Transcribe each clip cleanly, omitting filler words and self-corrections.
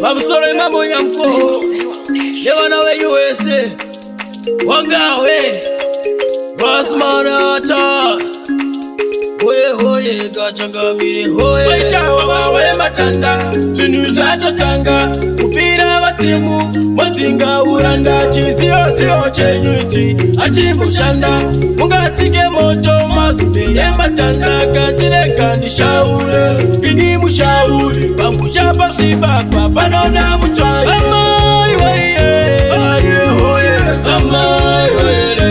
Bamusoro mambo nyamko Newana we USA Wangawe Basmanata Hoye hoye gachangamire hoye Baitawa bawe matanda Tunuza tatanga Kupira batimu Mazinga uranda Chizio sio chenyuti Achimushanda Mungatige moto Mazumbe matanda Katile kandi shaure Kini mushauri Bamusha basi bapa Banona mutwai Amai waye Aye hoye Amai waye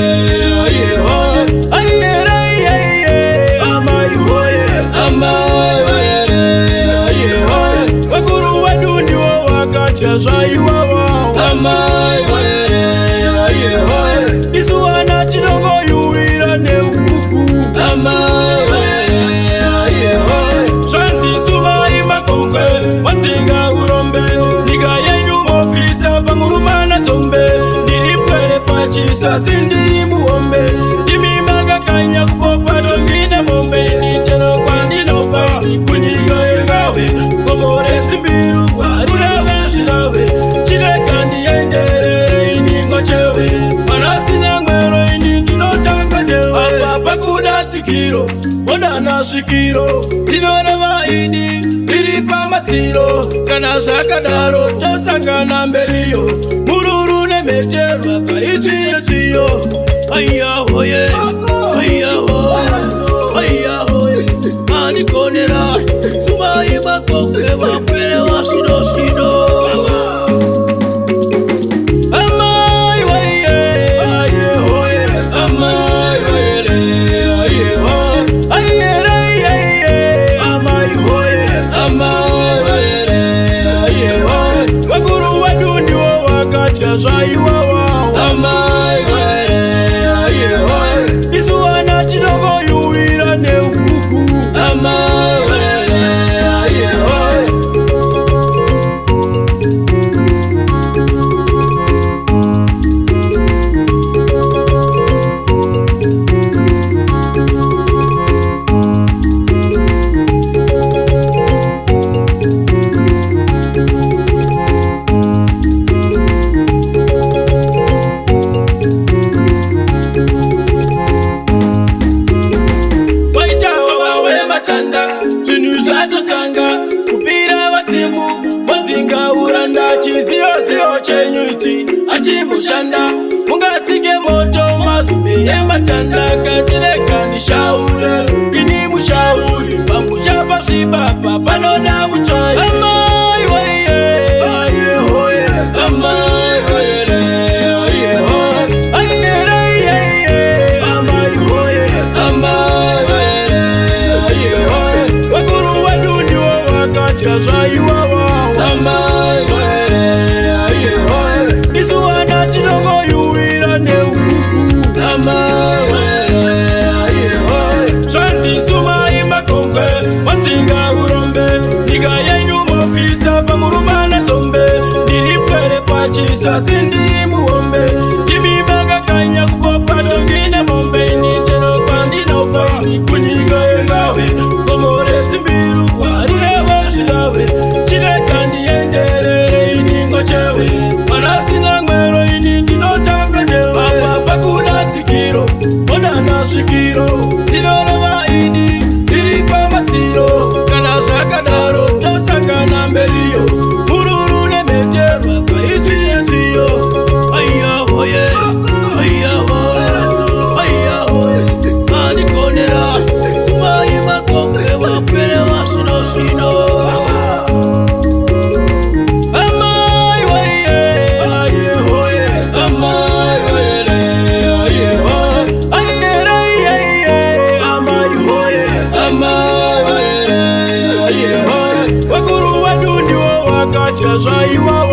Aye hoye Aye raye Amai hoye Amai waye Aye hoye Wakuru wadundi wa wakati Azai wawa Amai waye Aye hoye Isuwana chidongo yuwira ne ukuku Amai waye Aye hoye Shanti sumai makongwe Watinga urombe Niga yenyu mofisa Pangurumana zombe Nilipele pachisa Sindiri muombe Dimi maga kanya kupopa Dongine mombe Nichero kwa ninofa Kunyiga engawe Komore simbiru Warura washilawe Chile kandi yendere Iningo chewe Manasi nyangwero Iningino changa dewe Papa kuda sikiro Wada na shikiro Dinora maidi Nilipa matiro Kana shakadaro Chosanga na mbelio Mururu ne mejeru Kaichi yesiyo Aya hoye Aya hoye Aya hoye Mani konera Suma ima konge Wapere wa shido shido Amai waye Aye hoye Amai waye Aye hoye Aye raye Amai hoye Amai waye Aye hoye Wakuru wadundi wa wakati Azai wawa Amai waye Aye hoye Isuwana chidongo yuwira ne ukuku Amai waye Aye hoye Kupira batimu Mazinga uranda Chizio sio chenyuti Achimushanda Mungatige moto Mazumbe matanda Katile kandi shaure Kini mushauri Bamusha basi bapa Banona mutwai Amai waye Aye hoye Amai waye Aye hoye Aye raye Amai hoye Amai waye Aye hoye Wakuru wadundi wa wakati Azai wawa Amai waye Aye hoye Isuwana chidongo yuwira ne ukuku Amai waye Aye hoye Shanti suma ima kongwe Watinga urombe Niga yenyu mofisa Pangurumana zombe Nilipele pachisa Sindiri muombe Dimi maga kanya kupopa Dongine mombe Nichero kwa ninofa Kunyiga engawe Komore simbiru Warure washilawe Chile kandi yendere Iningo chewe Manasi nyangwero Iningino changa dewe Papa kuda sikiro Wada na shikiro Dinora maidi Nilipa matiro Kana shakadaro Chosanga na mbelio Mururu ne mejeru Kaichi yesiyo Aya hoye Aya hoye Aya hoye Mani konera Suma ima konge Wapere wa shido shido Amai waye Aye hoye Amai waye Aye hoye Aye raye Amai hoye Amai waye Aye hoye Wakuru wadundi wa wakati Azai wawa